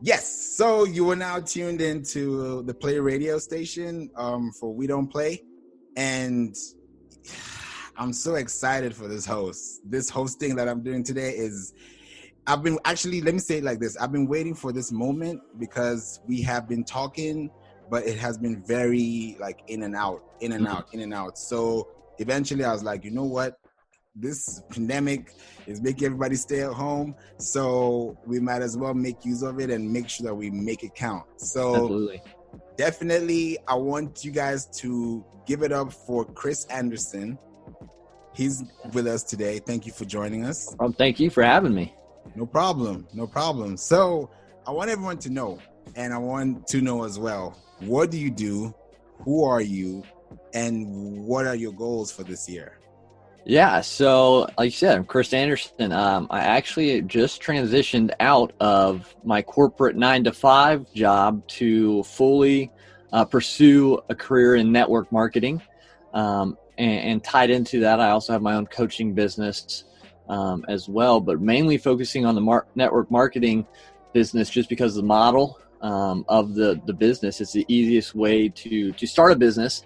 Yes. So you are now tuned into the Play radio station for We Don't Play. And I'm so excited for this host. This hosting that I'm doing today let me say it like this. I've been waiting for this moment because we have been talking, but it has been very like in and out. So eventually I was like, you know what? This pandemic is making everybody stay at home, so we might as well make use of it and make sure that we make it count. So Absolutely. Definitely I want you guys to give it up for Chris Anderson. He's with us today. Thank you for joining us. Thank you for having me. No problem. So I want everyone to know, and I want to know as well, what do you do, who are you, and what are your goals for this year? Yeah, so like you said, I'm Chris Anderson. I actually just transitioned out of my corporate 9-to-5 job to fully pursue a career in network marketing. And tied into that, I also have my own coaching business as well, but mainly focusing on the network marketing business just because the model of the business is the easiest way to start a business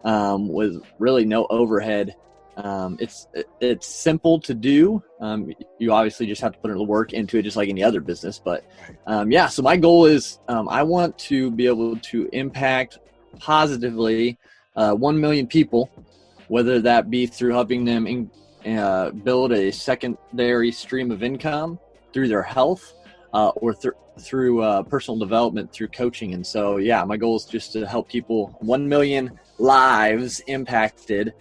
with really no overhead. It's simple to do. You obviously just have to put a little work into it, just like any other business. But so my goal is I want to be able to impact positively 1 million people, whether that be through helping them build a secondary stream of income through their health or through personal development through coaching. And so, my goal is just to help people, 1 million lives impacted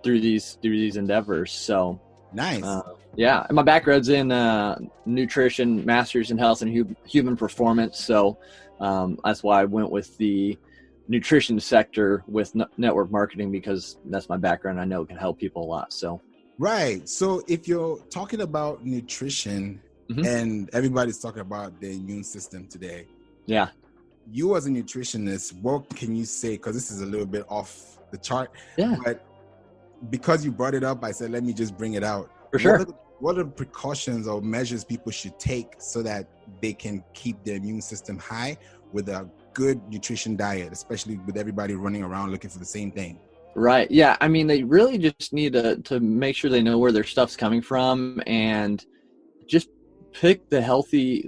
through these endeavors. So nice. And my background's in nutrition, master's in health and human performance. So that's why I went with the nutrition sector with network marketing, because that's my background. I know it can help people a lot. So right. So if you're talking about nutrition and everybody's talking about the immune system today, you as a nutritionist, what can you say? Because this is a little bit off the chart. But because you brought it up, I said, let me just bring it out. For sure. What are the precautions or measures people should take so that they can keep their immune system high with a good nutrition diet, especially with everybody running around looking for the same thing? Right. Yeah. I mean, they really just need to make sure they know where their stuff's coming from and just pick the healthy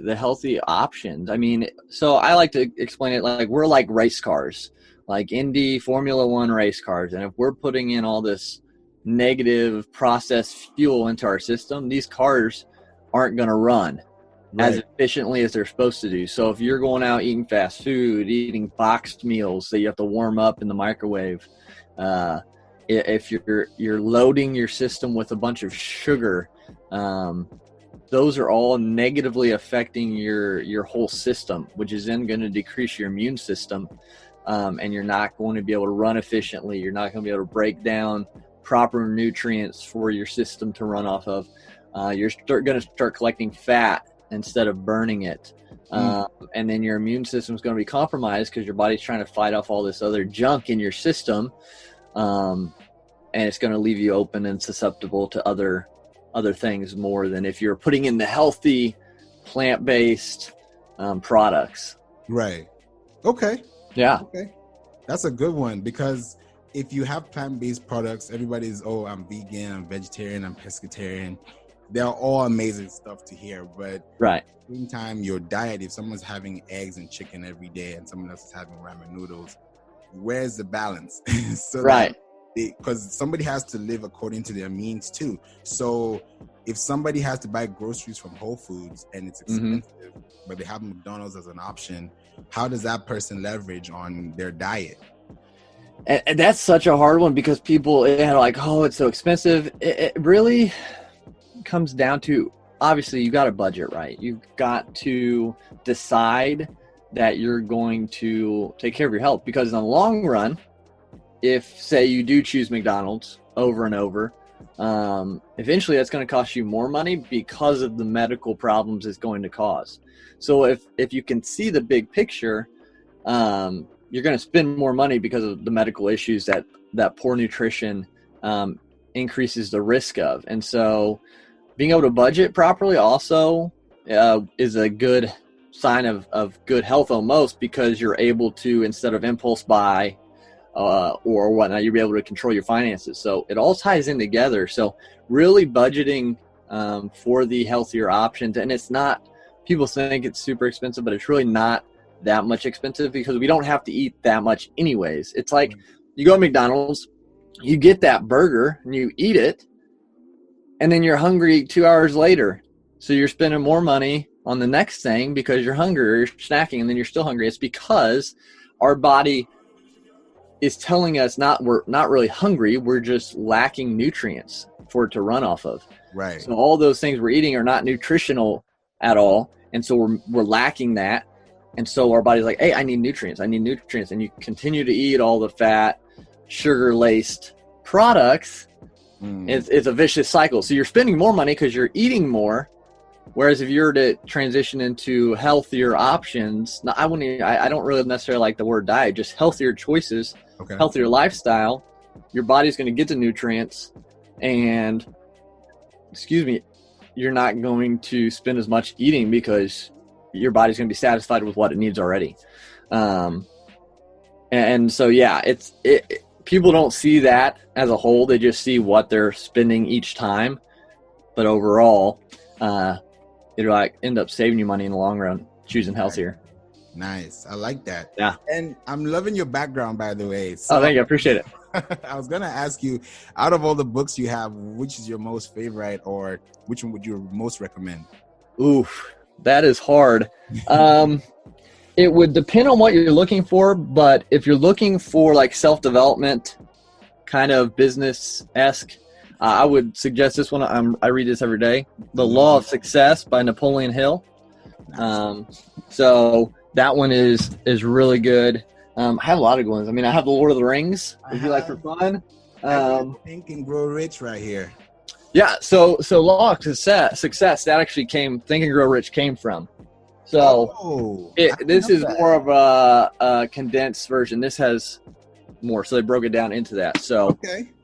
options. I mean, so I like to explain it like we're like race cars, like Indy, Formula One race cars. And if we're putting in all this negative processed fuel into our system, these cars aren't going to run as efficiently as they're supposed to do. So if you're going out eating fast food, eating boxed meals that you have to warm up in the microwave, if you're loading your system with a bunch of sugar, those are all negatively affecting your whole system, which is then going to decrease your immune system. And you're not going to be able to run efficiently. You're not going to be able to break down proper nutrients for your system to run off of. You're going to start collecting fat instead of burning it. And then your immune system is going to be compromised because your body's trying to fight off all this other junk in your system. And it's going to leave you open and susceptible to other things more than if you're putting in the healthy plant-based products. Right. Okay. Yeah. Okay. That's a good one, because if you have plant-based products, everybody's, I'm vegan, I'm vegetarian, I'm pescatarian. They're all amazing stuff to hear. But at the same time, your diet, if someone's having eggs and chicken every day and someone else is having ramen noodles, where's the balance? Because somebody has to live according to their means too. So if somebody has to buy groceries from Whole Foods and it's expensive, but they have McDonald's as an option, how does that person leverage on their diet? And that's such a hard one, because people are like, it's so expensive. It really comes down to, obviously, you got a budget, right? You've got to decide that you're going to take care of your health, because in the long run, if, say, you do choose McDonald's over and over, eventually that's going to cost you more money because of the medical problems it's going to cause. So if you can see the big picture, you're going to spend more money because of the medical issues that poor nutrition increases the risk of. And so being able to budget properly also is a good sign of good health almost, because you're able to, instead of impulse buy or whatnot, you'll be able to control your finances. So it all ties in together. So really budgeting for the healthier options. And it's not, people think it's super expensive, but it's really not that much expensive, because we don't have to eat that much anyways. It's like you go to McDonald's, you get that burger and you eat it, and then you're hungry 2 hours later. So you're spending more money on the next thing because you're hungry, or you're snacking, and then you're still hungry. It's because our body is telling us we're not really hungry. We're just lacking nutrients for it to run off of. Right. So all those things we're eating are not nutritional at all. And so we're lacking that. And so our body's like, hey, I need nutrients. And you continue to eat all the fat, sugar-laced products. It's a vicious cycle. So you're spending more money because you're eating more. Whereas if you were to transition into healthier options, I don't really necessarily like the word diet, just healthier choices, healthier lifestyle, your body's going to get the nutrients, and you're not going to spend as much eating because your body's going to be satisfied with what it needs already. And so, yeah, people don't see that as a whole. They just see what they're spending each time. But overall, it'll like end up saving you money in the long run, choosing healthier. Nice. I like that. Yeah. And I'm loving your background, by the way. So, thank you. I appreciate it. I was going to ask you, out of all the books you have, which is your most favorite, or which one would you most recommend? Oof, that is hard. It would depend on what you're looking for, but if you're looking for like self-development, kind of business-esque, I would suggest this one. I read this every day. The Law of Success by Napoleon Hill. So that one is really good. I have a lot of good ones. I mean, I have The Lord of the Rings, if you like for fun. Think and Grow Rich right here. Yeah, so Law of Success, that actually Think and Grow Rich came from. So this is more of a condensed version. This has more, so they broke it down into that. So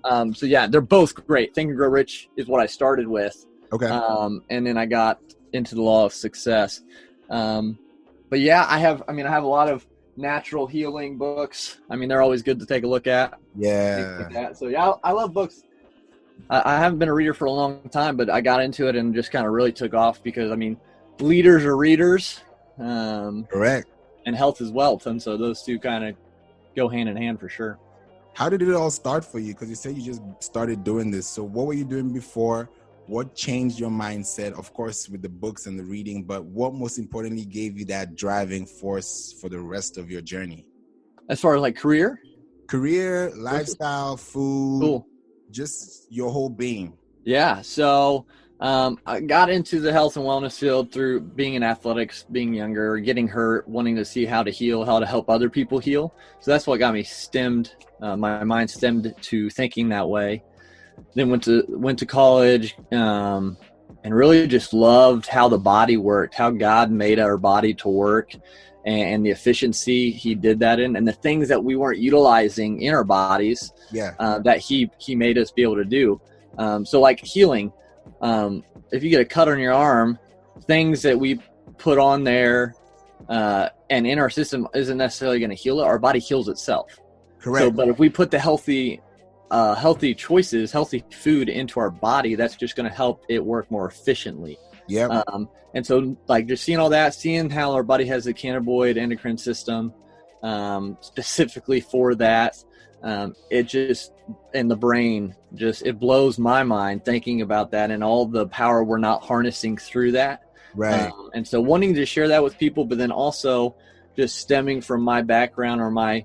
so yeah, they're both great. Think and Grow Rich is what I started with. And then I got into The Law of Success. But yeah, I have a lot of natural healing books. I mean, they're always good to take a look at. Yeah. Like that. So yeah, I love books. I haven't been a reader for a long time, but I got into it and just kind of really took off because, I mean, leaders are readers. Correct. And health is wealth. And so those two kind of go hand in hand for sure. How did it all start for you? Because you said you just started doing this. So what were you doing before? What changed your mindset? Of course, with the books and the reading, but what most importantly gave you that driving force for the rest of your journey? As far as like career, lifestyle, food, just your whole being. Yeah. So I got into the health and wellness field through being in athletics, being younger, getting hurt, wanting to see how to heal, how to help other people heal. So that's what got me my mind stemmed to thinking that way. Then went to college and really just loved how the body worked, how God made our body to work, and the efficiency he did that in, and the things that we weren't utilizing in our bodies that he made us be able to do. So like healing, if you get a cut on your arm, things that we put on there and in our system isn't necessarily going to heal it. Our body heals itself. Correct. So, but if we put the healthy choices, healthy food into our body, that's just going to help it work more efficiently. Yeah. And so like just seeing all that, seeing how our body has a cannabinoid endocrine system, specifically for that, it just, and the brain just, it blows my mind thinking about that and all the power we're not harnessing through that. Right. And so wanting to share that with people, but then also just stemming from my background or my,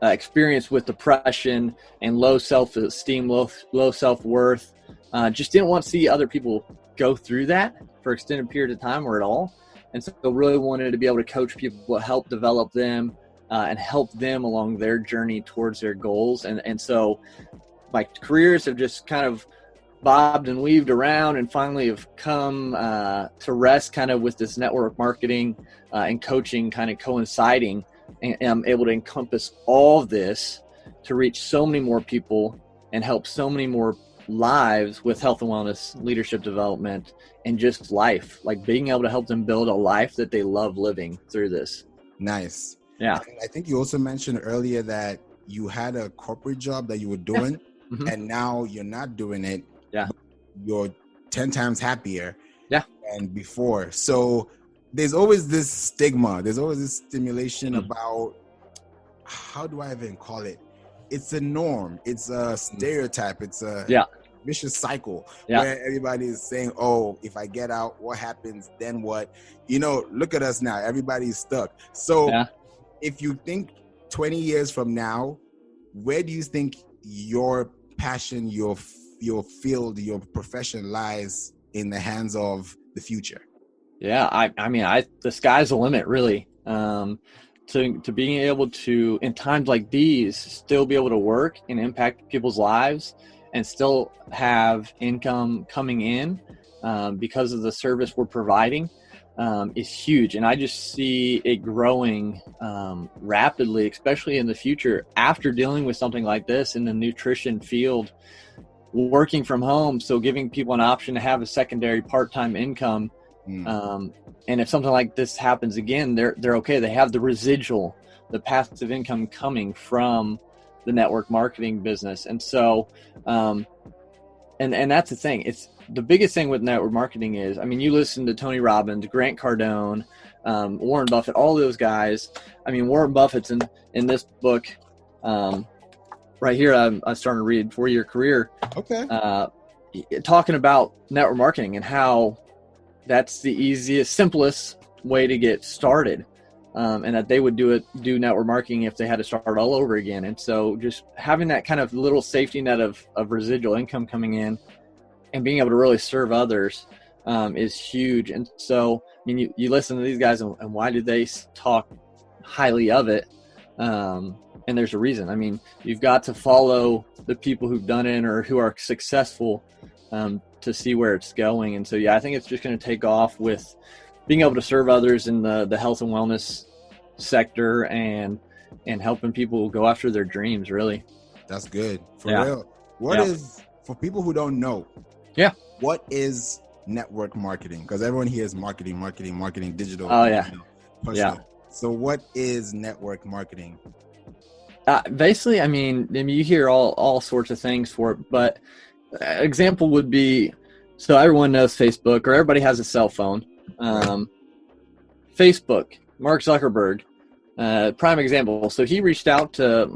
experience with depression and low self-esteem, low self-worth. Just didn't want to see other people go through that for extended period of time or at all. And so really wanted to be able to coach people, help develop them and help them along their journey towards their goals. And so my careers have just kind of bobbed and weaved around and finally have come to rest kind of with this network marketing and coaching kind of coinciding. And I'm able to encompass all of this to reach so many more people and help so many more lives with health and wellness, leadership development, and just life, like being able to help them build a life that they love living through this. Nice. Yeah. And I think you also mentioned earlier that you had a corporate job that you were doing, Mm-hmm. and now you're not doing it. Yeah. You're 10 times happier Yeah. than before. So there's always this stigma. There's always this stimulation about, how do I even call it? It's a norm. It's a stereotype. It's a vicious cycle where everybody is saying, oh, if I get out, what happens? Then what? Look at us now. Everybody's stuck. So if you think 20 years from now, where do you think your passion, your field, your profession lies in the hands of the future? Yeah, I mean, the sky's the limit, really. To being able to, in times like these, still be able to work and impact people's lives and still have income coming in because of the service we're providing is huge. And I just see it growing rapidly, especially in the future after dealing with something like this in the nutrition field, working from home. So giving people an option to have a secondary part-time income. And if something like this happens again, they're okay. They have the residual, the passive income coming from the network marketing business. And so, and that's the thing. It's the biggest thing with network marketing is, I mean, you listen to Tony Robbins, Grant Cardone, Warren Buffett, all those guys. I mean, Warren Buffett's in this book right here. I'm starting to read 4-Year Career. Okay. Talking about network marketing and how that's the easiest, simplest way to get started. And that they would do network marketing if they had to start all over again. And so just having that kind of little safety net of residual income coming in and being able to really serve others is huge. And so, I mean, you listen to these guys and why do they talk highly of it? And there's a reason. I mean, you've got to follow the people who've done it or who are successful to see where it's going. And so, yeah, I think it's just going to take off with being able to serve others in the health and wellness sector and helping people go after their dreams, really. That's good. For real. What is, for people who don't know, what is network marketing? Because everyone hears marketing, digital. Oh, yeah. Personal. So what is network marketing? Basically, I mean, you hear all sorts of things for it, but example would be, so everyone knows Facebook, or everybody has a cell phone. Facebook, Mark Zuckerberg, prime example. So he reached out to,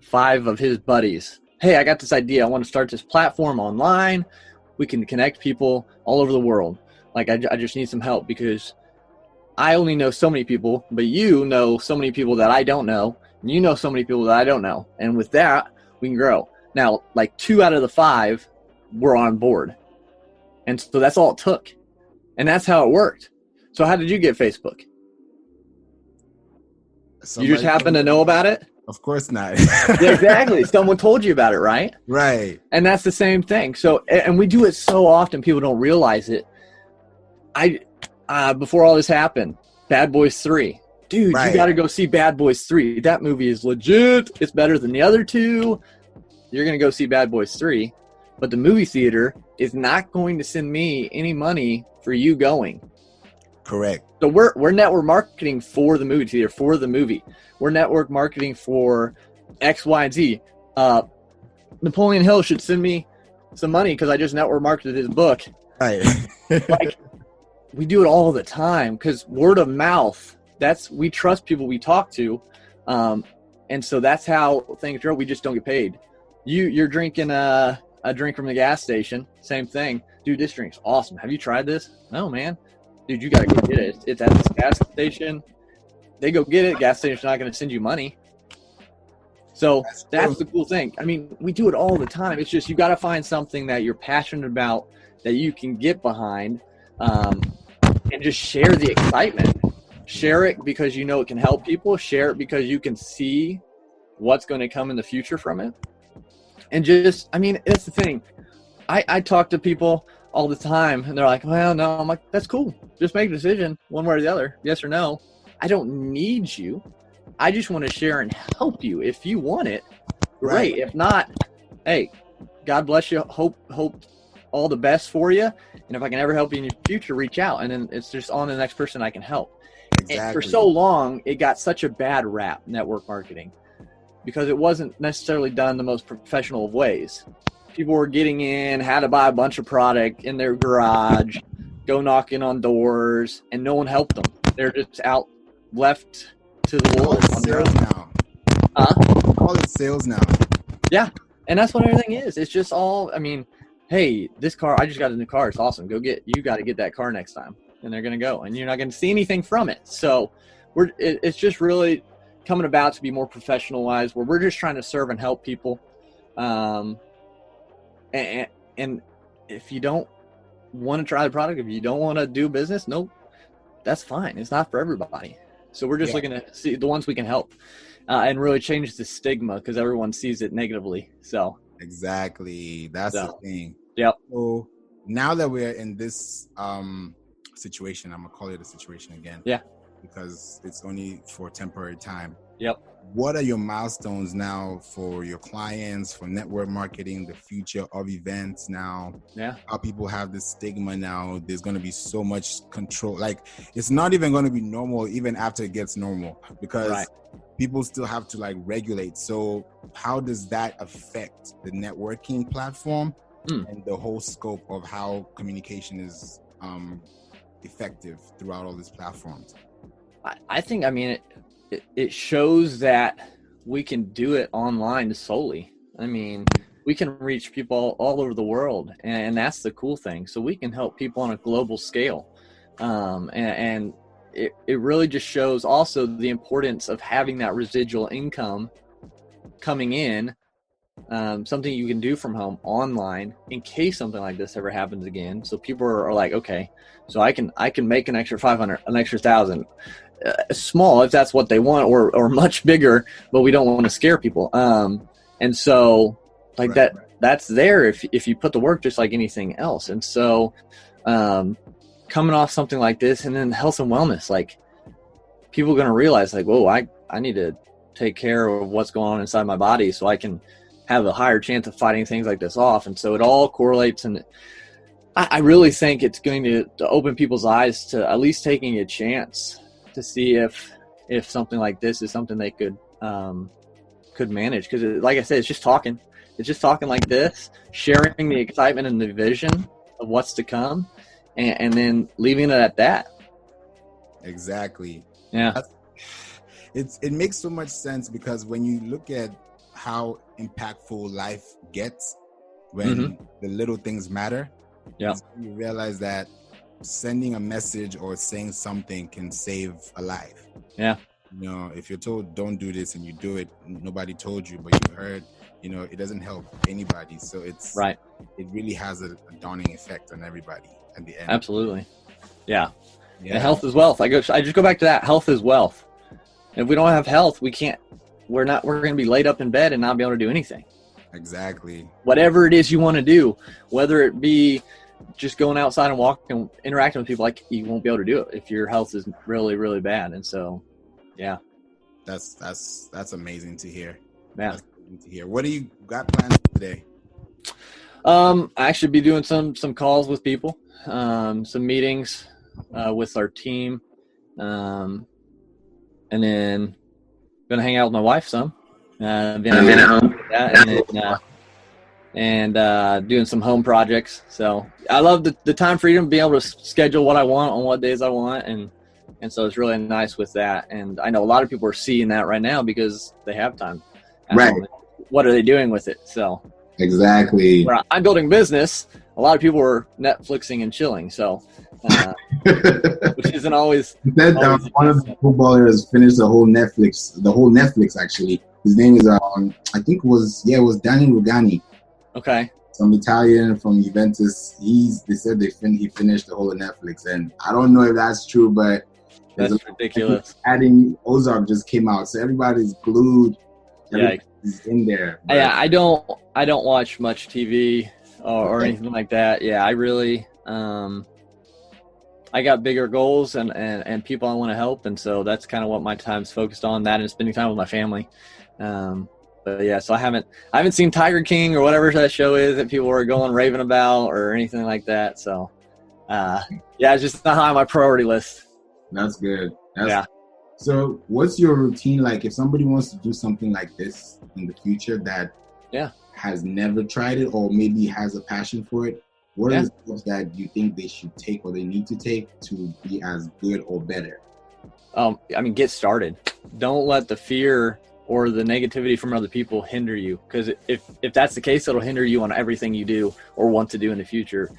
5 of his buddies. Hey, I got this idea. I want to start this platform online. We can connect people all over the world. Like, I just need some help because I only know so many people, but you know so many people that I don't know, and you know so many people that I don't know. And with that, we can grow. Now, like 2 out of the 5 were on board. And so that's all it took. And that's how it worked. So how did you get Facebook? You just happen to know about it? Of course not. Exactly. Someone told you about it, right? Right. And that's the same thing. So, and we do it so often, people don't realize it. Before all this happened, Bad Boys 3. Dude, You got to go see Bad Boys 3. That movie is legit. It's better than the other 2. You're going to go see Bad Boys 3. But the movie theater is not going to send me any money for you going. Correct. So we're network marketing for the movie theater, for the movie. We're network marketing for X, Y, and Z. Napoleon Hill should send me some money because I just network marketed his book. Right. Like, we do it all the time because word of mouth, we trust people we talk to. And so that's how things grow. We just don't get paid. You're drinking a drink from the gas station. Same thing. Dude, this drink's awesome. Have you tried this? No, man. Dude, you got to go get it. It's at this gas station. They go get it. Gas station's not going to send you money. So that's the cool thing. I mean, we do it all the time. It's just you got to find something that you're passionate about that you can get behind and just share the excitement. Share it because you know it can help people. Share it because you can see what's going to come in the future from it. And just, I mean, that's the thing. I talk to people all the time, and they're like, well, no. I'm like, that's cool. Just make a decision one way or the other, yes or no. I don't need you. I just want to share and help you. If you want it, great. If not, hey, God bless you. Hope all the best for you. And if I can ever help you in your future, reach out. And then it's just on to the next person I can help. Exactly. And for so long, it got such a bad rap, network marketing, because it wasn't necessarily done the most professional of ways. People were getting in, had to buy a bunch of product in their garage, go knocking on doors, and no one helped them. They're just out left to the Call world it on their sales own. now. Call it sales now. Yeah. And that's what everything is. It's just all, I mean, hey, this car, I just got a new car. It's awesome. You got to get that car next time. And they're going to go. And you're not going to see anything from it. So it's just really coming about to be more professionalized, where we're just trying to serve and help people. And if you don't want to try the product, if you don't want to do business, nope, that's fine. It's not for everybody. So we're just looking to see the ones we can help and really change the stigma, because everyone sees it negatively. So exactly, that's the thing. Yep. So now that we're in this situation, I'm gonna call it a situation again. Yeah. Because it's only for a temporary time. Yep. What are your milestones now for your clients, for network marketing, the future of events now? Yeah. How people have this stigma now. There's going to be so much control. Like, it's not even going to be normal even after it gets normal, because people still have to like regulate. So how does that affect the networking platform and the whole scope of how communication is effective throughout all these platforms? I think, I mean, it shows that we can do it online solely. I mean, we can reach people all over the world, and that's the cool thing. So we can help people on a global scale. And it really just shows also the importance of having that residual income coming in, something you can do from home online in case something like this ever happens again. So people are like, okay, so I can make an extra 500, an extra 1,000. Small if that's what they want, or much bigger, but we don't want to scare people. And so like that's there if you put the work, just like anything else. And so coming off something like this, and then health and wellness, like people are going to realize like, whoa, I need to take care of what's going on inside my body so I can have a higher chance of fighting things like this off. And so it all correlates, and I really think it's going to open people's eyes to at least taking a chance to see if something like this is something they could manage. Because like I said, it's just talking like this, sharing the excitement and the vision of what's to come, and then leaving it at that. Exactly. Yeah. It makes so much sense, because when you look at how impactful life gets when the little things matter, you realize that sending a message or saying something can save a life. Yeah. You know, if you're told don't do this and you do it, nobody told you, but you heard, you know, it doesn't help anybody. So it's right. It really has a daunting effect on everybody at the end. Absolutely. Yeah. And health is wealth. I just go back to that. Health is wealth. If we don't have health, we're going to be laid up in bed and not be able to do anything. Exactly. Whatever it is you want to do, whether it be just going outside and walking and interacting with people, like, you won't be able to do it if your health is really, really bad. And so, yeah. That's amazing to hear. Yeah. That's amazing to hear. What do you got planned today? I actually be doing some calls with people, some meetings with our team, and then gonna hang out with my wife some. Been at home. And doing some home projects. So I love the time freedom, being able to schedule what I want on what days I want, and so it's really nice with that. And I know a lot of people are seeing that right now because they have time. Right. What are they doing with it? So exactly. Where I'm building business, a lot of people are Netflixing and chilling. So which isn't always. One of the footballers finished the whole Netflix actually. His name is I think it was Danny Rugani. Okay. Some Italian from Juventus. They said he finished the whole of Netflix, and I don't know if that's true, but that's ridiculous. Adding Ozark just came out, so everybody's glued. Everybody's in there. But. Yeah, I don't watch much TV or anything like that. Yeah, I really I got bigger goals and people I want to help, and so that's kind of what my time's focused on. That and spending time with my family. But yeah, so I haven't seen Tiger King or whatever that show is that people are going raving about or anything like that. So yeah, it's just not high on my priority list. That's good. Yeah. So what's your routine like if somebody wants to do something like this in the future that has never tried it or maybe has a passion for it? What are the steps that you think they should take or they need to take to be as good or better? I mean, get started. Don't let the fear or the negativity from other people hinder you. Because if that's the case, it'll hinder you on everything you do or want to do in the future,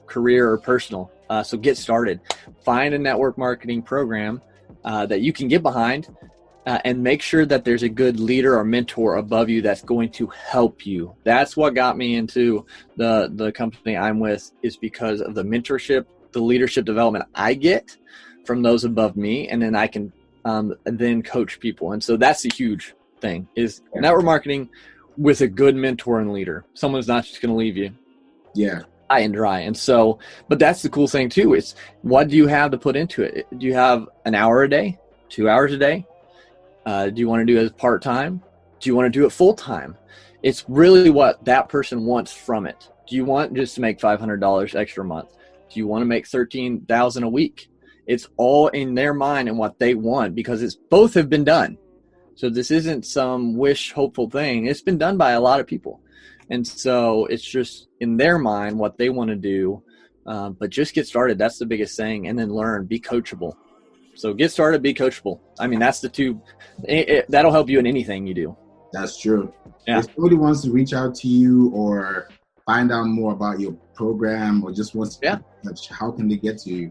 career or personal. So get started. Find a network marketing program that you can get behind and make sure that there's a good leader or mentor above you that's going to help you. That's what got me into the company I'm with, is because of the mentorship, the leadership development I get from those above me, and then I can then coach people. And so that's a huge thing, is network marketing with a good mentor and leader. Someone's not just going to leave you high and dry. And so, but that's the cool thing too, is what do you have to put into it? Do you have an hour a day, 2 hours a day? Do you want to do it as part-time? Do you want to do it full-time? It's really what that person wants from it. Do you want just to make $500 extra a month? Do you want to make $13,000 a week? It's all in their mind and what they want, because it's both have been done. So this isn't some wish hopeful thing. It's been done by a lot of people. And so it's just in their mind what they want to do. But just get started. That's the biggest thing. And then learn, be coachable. So get started, be coachable. I mean, that's the two. That'll help you in anything you do. That's true. Yeah. If somebody wants to reach out to you or find out more about your program or just wants to touch, how can they get to you?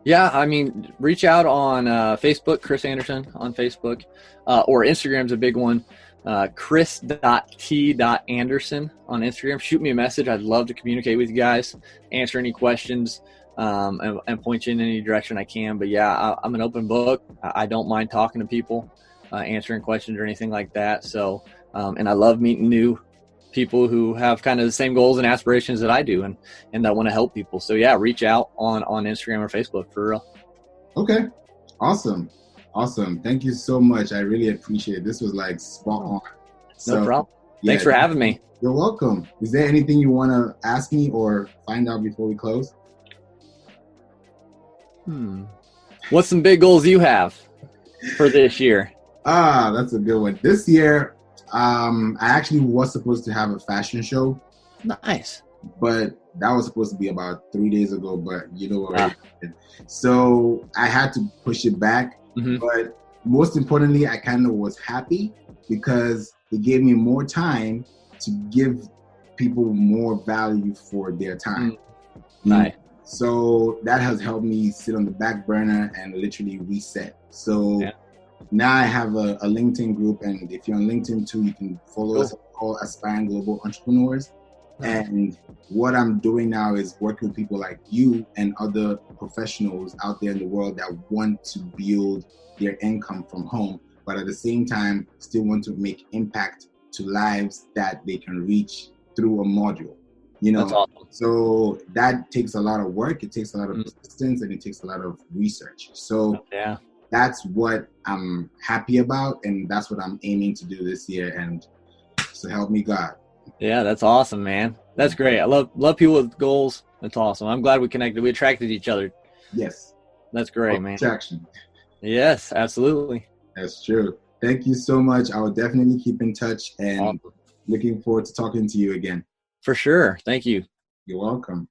Yeah, I mean, reach out on Facebook, Chris Anderson on Facebook, or Instagram's a big one, chris.t.anderson on Instagram. Shoot me a message. I'd love to communicate with you guys, answer any questions, and point you in any direction I can. But yeah, I'm an open book. I don't mind talking to people, answering questions or anything like that. So, and I love meeting new people who have kind of the same goals and aspirations that I do, and that want to help people. So yeah, reach out on Instagram or Facebook for real. Okay. Awesome. Thank you so much. I really appreciate it. This was like spot on. So, no problem. Thanks for having me. You're welcome. Is there anything you want to ask me or find out before we close? What's some big goals you have for this year? That's a good one. This year, I actually was supposed to have a fashion show. Nice. But that was supposed to be about 3 days ago, but you know what? So I had to push it back. Mm-hmm. But most importantly, I kind of was happy because it gave me more time to give people more value for their time. Nice. So that has helped me sit on the back burner and literally reset. So now I have a LinkedIn group, and if you're on LinkedIn too, you can follow us, called Aspiring Global Entrepreneurs. And what I'm doing now is working with people like you and other professionals out there in the world that want to build their income from home, but at the same time, still want to make impact to lives that they can reach through a module. You know, that's awesome. So that takes a lot of work. It takes a lot of persistence, and it takes a lot of research. So that's what I'm happy about, and that's what I'm aiming to do this year. And so help me God. Yeah, that's awesome, man. That's great. I love people with goals. That's awesome. I'm glad we connected. We attracted each other. Yes. That's great, man. Attraction. Yes, absolutely. That's true. Thank you so much. I will definitely keep in touch, and looking forward to talking to you again. For sure. Thank you. You're welcome.